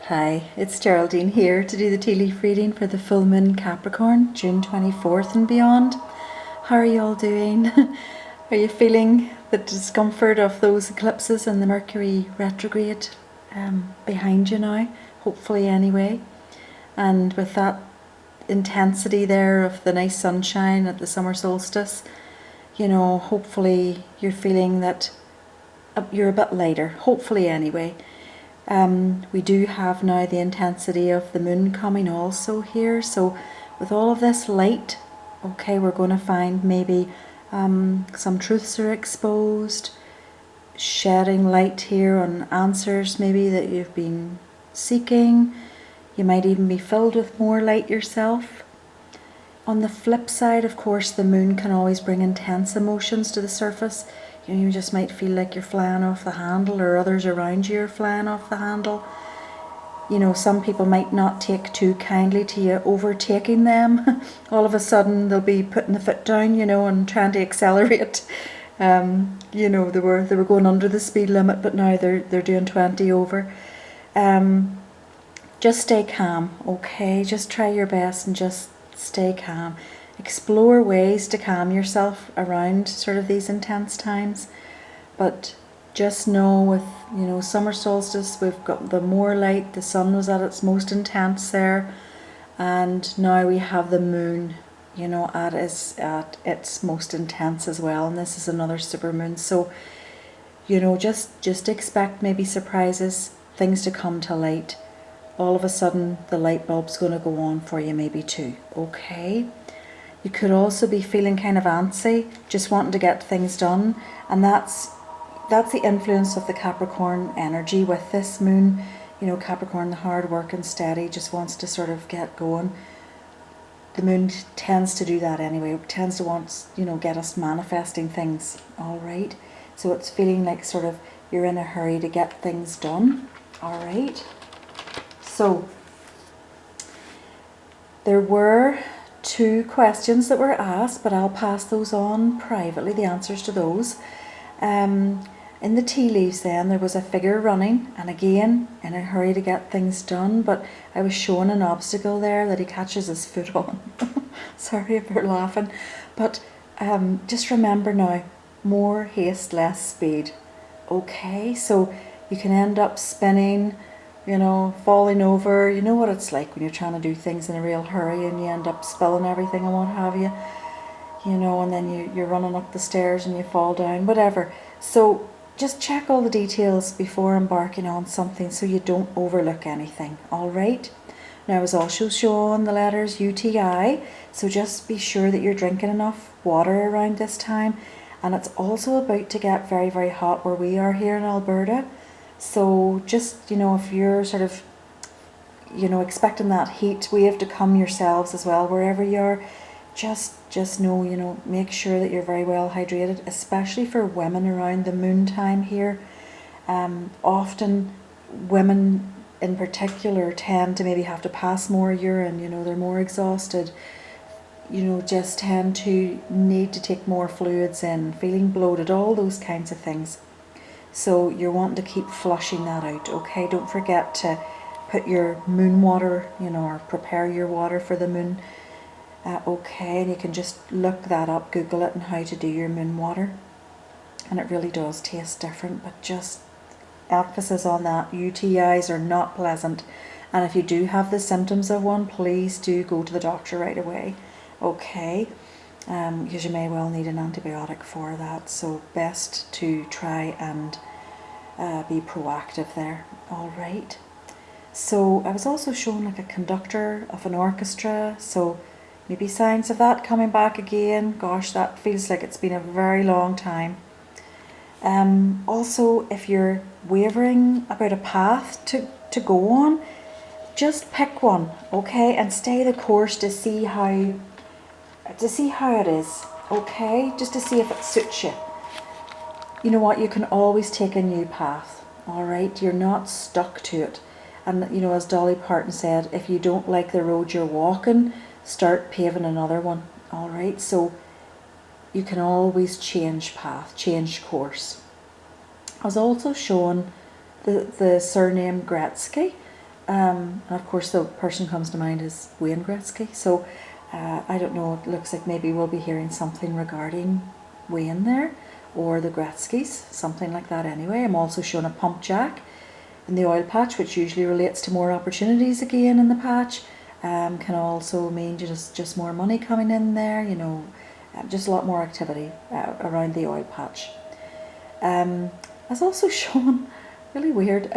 Hi, it's Geraldine here to do the tea leaf reading for the full moon Capricorn, June 24th and beyond. How are you all doing? Are you feeling the discomfort of those eclipses and the Mercury retrograde behind you now? Hopefully anyway. And with that intensity there of the nice sunshine at the summer solstice, hopefully you're feeling that you're a bit lighter, hopefully anyway. We do have now the intensity of the moon coming also here, so with all of this light, okay, we're going to find maybe some truths are exposed, shedding light here on answers maybe that you've been seeking. You might even be filled with more light yourself. On the flip side, of course, the moon can always bring intense emotions to the surface. You just might feel like you're flying off the handle, or others around you are flying off the handle. Some people might not take too kindly to you overtaking them. All of a sudden they'll be putting the foot down, and trying to accelerate. They were going under the speed limit, but now they're doing 20 over. Just stay calm, okay? Just try your best and just stay calm. Explore ways to calm yourself around sort of these intense times, but just know with summer solstice we've got the more light. The sun was at its most intense there, and now we have the moon at its most intense as well, and this is another super moon. So just expect maybe surprises, things to come to light. All of a sudden the light bulb's going to go on for you maybe too, okay? You could also be feeling kind of antsy, just wanting to get things done, and that's the influence of the Capricorn energy with this moon. Capricorn, the hard work and steady, just wants to sort of get going. The moon tends to do that anyway. It tends to want, get us manifesting things, all right? So it's feeling like sort of you're in a hurry to get things done, all right? So there were 2 questions that were asked, but I'll pass those on privately, the answers to those. In the tea leaves then, there was a figure running, and again, in a hurry to get things done, but I was shown an obstacle there that he catches his foot on. Sorry if you're laughing, but just remember now, more haste, less speed. Okay, so you can end up spinning, falling over. You know what it's like when you're trying to do things in a real hurry and you end up spilling everything and what have you, and then you're running up the stairs and you fall down, whatever. So just check all the details before embarking on something so you don't overlook anything, all right? Now I was also shown the letters UTI, so just be sure that you're drinking enough water around this time. And it's also about to get very, very hot where we are here in Alberta. So just, if you're sort of, expecting that heat wave to come yourselves as well, wherever you are, just know, make sure that you're very well hydrated, especially for women around the moon time here. Often women in particular tend to maybe have to pass more urine, they're more exhausted, just tend to need to take more fluids in, feeling bloated, all those kinds of things. So you're wanting to keep flushing that out, okay? Don't forget to put your moon water, or prepare your water for the moon. Okay, and you can just look that up, Google it, and how to do your moon water. And it really does taste different, but just emphasis on that. UTIs are not pleasant. And if you do have the symptoms of one, please do go to the doctor right away, okay? Because you may well need an antibiotic for that. So best to try and be proactive there, all right? So I was also shown like a conductor of an orchestra, so maybe signs of that coming back again. Gosh, that feels like it's been a very long time. Also, if you're wavering about a path to go on, just pick one, okay, and stay the course to see how it is, okay, just to see if it suits you. You know what, you can always take a new path, all right? You're not stuck to it. And as Dolly Parton said, if you don't like the road you're walking, start paving another one, all right? So you can always change path, change course. I was also shown the surname Gretzky, And of course the person who comes to mind is Wayne Gretzky. So I don't know, it looks like maybe we'll be hearing something regarding Wayne there, or the Gretzkys, something like that anyway. I'm also shown a pump jack in the oil patch, which usually relates to more opportunities again in the patch. Can also mean just more money coming in there, you know, just a lot more activity around the oil patch. I was also shown, really weird,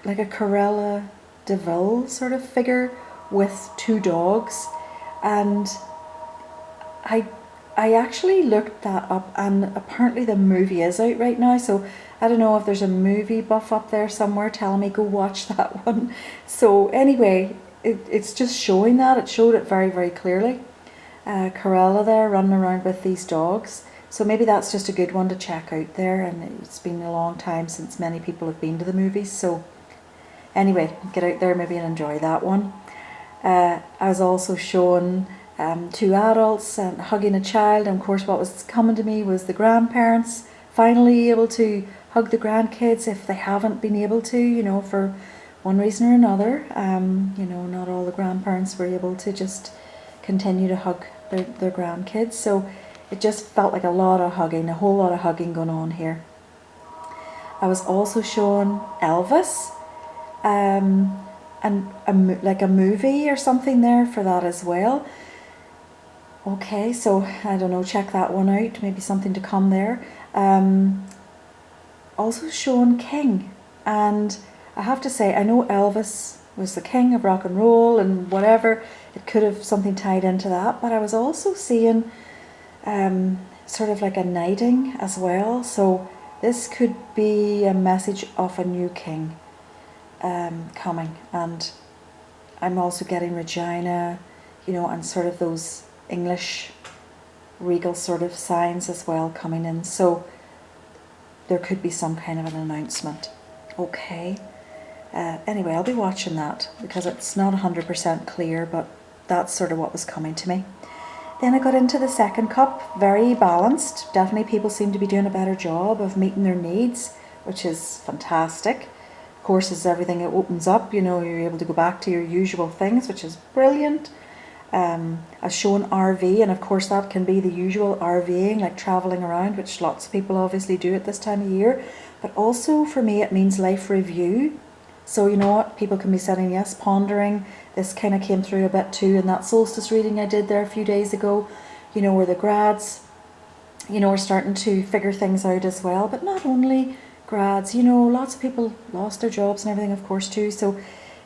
like a Corella Deville sort of figure with two dogs, and I actually looked that up, and apparently the movie is out right now, so I don't know if there's a movie buff up there somewhere telling me go watch that one. So anyway, it's just showing that. It showed it very, very clearly. Corella there running around with these dogs. So maybe that's just a good one to check out there, and it's been a long time since many people have been to the movies. So anyway, get out there maybe and enjoy that one. I was also shown two adults hugging a child, and of course what was coming to me was the grandparents finally able to hug the grandkids if they haven't been able to, you know, for one reason or another. You know, not all the grandparents were able to just continue to hug their grandkids, so it just felt like a lot of hugging, a whole lot of hugging going on here. I was also shown Elvis, and like a movie or something there for that as well. Okay, so I don't know, check that one out, maybe something to come there. Also shown King, and I have to say, I know Elvis was the king of rock and roll and whatever, it could have something tied into that, but I was also seeing sort of like a knighting as well, so this could be a message of a new king coming. And I'm also getting Regina, you know, and sort of those English regal sort of signs as well coming in, so there could be some kind of an announcement. Okay, anyway, I'll be watching that because it's not 100% clear, but that's sort of what was coming to me. Then I got into the second cup, very balanced. Definitely people seem to be doing a better job of meeting their needs, which is fantastic. Of course, as everything opens up, you know, you're able to go back to your usual things, which is brilliant. As shown RV, and of course that can be the usual RVing, like travelling around, which lots of people obviously do at this time of year. But also for me it means life review. So you know what, people can be saying, yes, pondering. This kind of came through a bit too in that solstice reading I did there a few days ago, you know, where the grads, you know, are starting to figure things out as well. But not only grads, you know, lots of people lost their jobs and everything, of course, too. So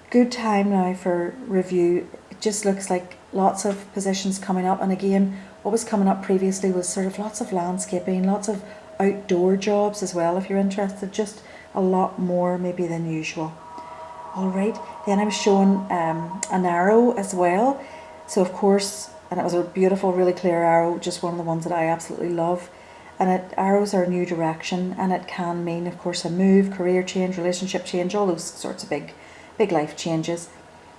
good time now for review. It just looks like lots of positions coming up. And again, what was coming up previously was sort of lots of landscaping, lots of outdoor jobs as well, if you're interested, just a lot more maybe than usual. Alright, then I was shown an arrow as well. So of course, and it was a beautiful, really clear arrow, just one of the ones that I absolutely love. And arrows are a new direction, and it can mean, of course, a move, career change, relationship change, all those sorts of big life changes.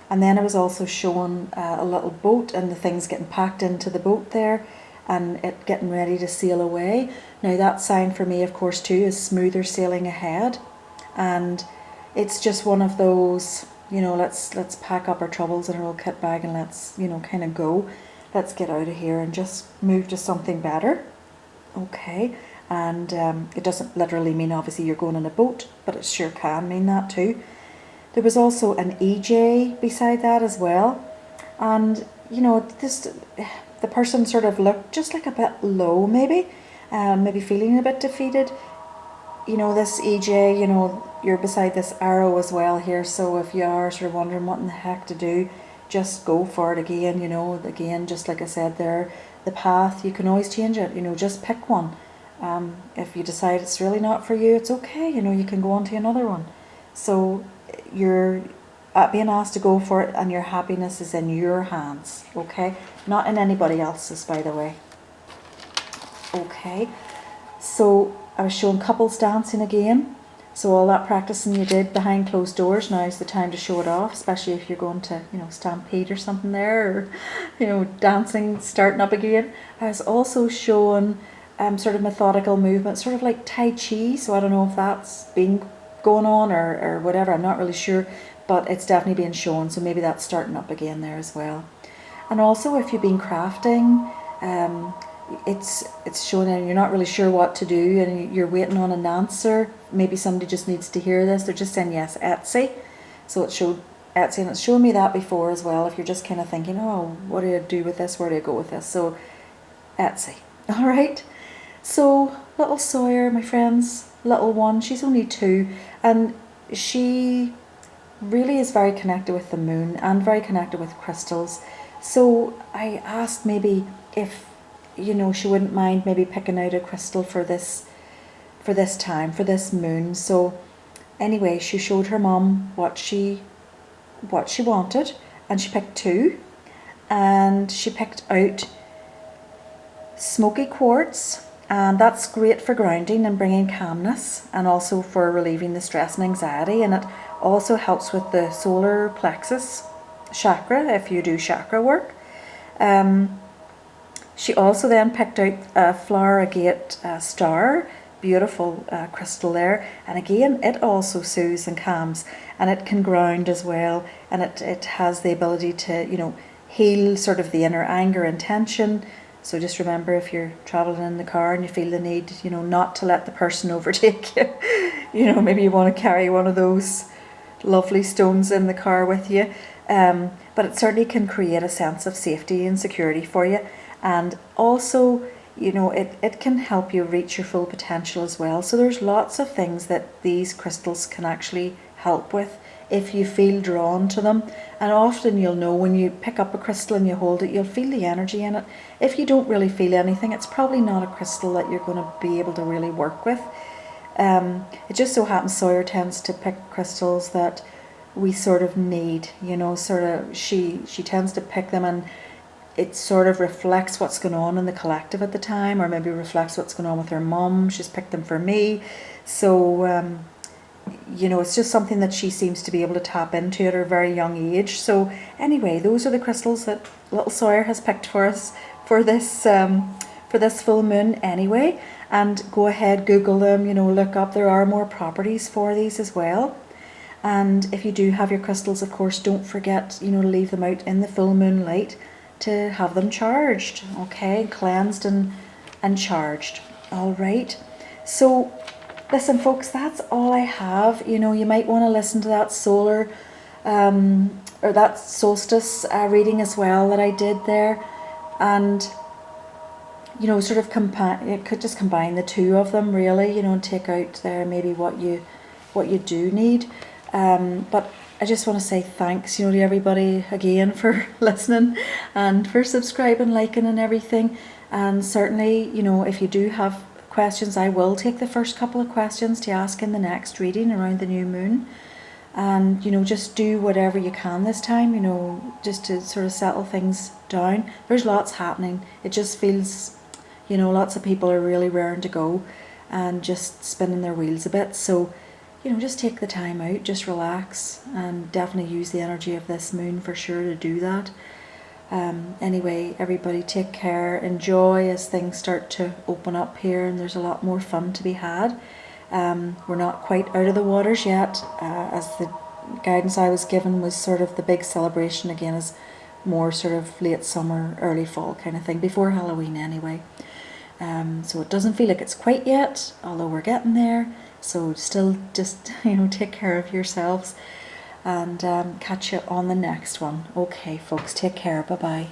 And then I was also shown a little boat and the things getting packed into the boat there and it getting ready to sail away. Now that sign for me, of course, too, is smoother sailing ahead. And it's just one of those, you know, let's pack up our troubles in our old kit bag and let's, you know, kind of go. Let's get out of here and just move to something better. Okay, and it doesn't literally mean obviously you're going in a boat, but it sure can mean that too. There was also an EJ beside that as well, and you know, the person sort of looked just like a bit low, maybe feeling a bit defeated. You know, this EJ, you know, you're beside this arrow as well here, so if you are sort of wondering what in the heck to do, just go for it again. You know, again, just like I said there, the path, you can always change it, you know, just pick one. If you decide it's really not for you, it's okay, you know, you can go on to another one. So you're being asked to go for it, and your happiness is in your hands, okay? Not in anybody else's, by the way. Okay, so I was showing couples dancing again. So all that practicing you did behind closed doors, now is the time to show it off, especially if you're going to, you know, Stampede or something there, or, you know, dancing, starting up again. I was also showing sort of methodical movement, sort of like Tai Chi, so I don't know if that's been going on or whatever, I'm not really sure. but it's definitely being shown, so maybe that's starting up again there as well. And also if you've been crafting, it's showing and you're not really sure what to do and you're waiting on an answer, maybe somebody just needs to hear this, they're just saying yes, Etsy. So it showed Etsy, and it's shown me that before as well, if you're just kind of thinking, oh, what do I do with this, where do I go with this? So Etsy. Alright, so little Sawyer, my friends, little one, she's only 2, and she really is very connected with the moon and very connected with crystals. So I asked maybe if, you know, she wouldn't mind maybe picking out a crystal for this time, for this moon. So anyway, she showed her mum what she wanted, and she picked 2, and she picked out smoky quartz, and that's great for grounding and bringing calmness, and also for relieving the stress and anxiety, and it also helps with the solar plexus chakra if you do chakra work. She also then picked out a flower agate star, beautiful crystal there, and again it also soothes and calms, and it can ground as well, and it has the ability to, you know, heal sort of the inner anger and tension. So just remember, if you're traveling in the car and you feel the need, you know, not to let the person overtake you, you know, maybe you want to carry one of those lovely stones in the car with you, but it certainly can create a sense of safety and security for you, and also, you know, it can help you reach your full potential as well. So there's lots of things that these crystals can actually help with if you feel drawn to them. And often you'll know when you pick up a crystal and you hold it, you'll feel the energy in it. If you don't really feel anything, it's probably not a crystal that you're going to be able to really work with. It just so happens Sawyer tends to pick crystals that we sort of need, you know, sort of, she tends to pick them, and it sort of reflects what's going on in the collective at the time, or maybe reflects what's going on with her mum. She's picked them for me. So, you know, it's just something that she seems to be able to tap into at her very young age. So anyway, those are the crystals that little Sawyer has picked for us for this full moon anyway. And go ahead, Google them, you know, look up. There are more properties for these as well. And if you do have your crystals, of course, don't forget, you know, to leave them out in the full moon light to have them charged, okay, cleansed and charged. All right, so listen folks, that's all I have. You know, you might want to listen to that solar or that solstice reading as well that I did there, and you know, sort of you could just combine the two of them really, you know, and take out there maybe what you do need. But I just want to say thanks, you know, to everybody again for listening and for subscribing, liking and everything. And certainly, you know, if you do have questions, I will take the first couple of questions to ask in the next reading around the new moon. And, you know, just do whatever you can this time, you know, just to sort of settle things down. There's lots happening. It just feels, you know, lots of people are really raring to go and just spinning their wheels a bit. So, you know, just take the time out, just relax, and definitely use the energy of this moon for sure to do that. Anyway, everybody take care, enjoy as things start to open up here, and there's a lot more fun to be had. We're not quite out of the waters yet, as the guidance I was given was sort of the big celebration again is more sort of late summer, early fall kind of thing, before Halloween anyway. So it doesn't feel like it's quite yet, although we're getting there. So still just, you know, take care of yourselves, and catch you on the next one. Okay folks, take care, bye bye.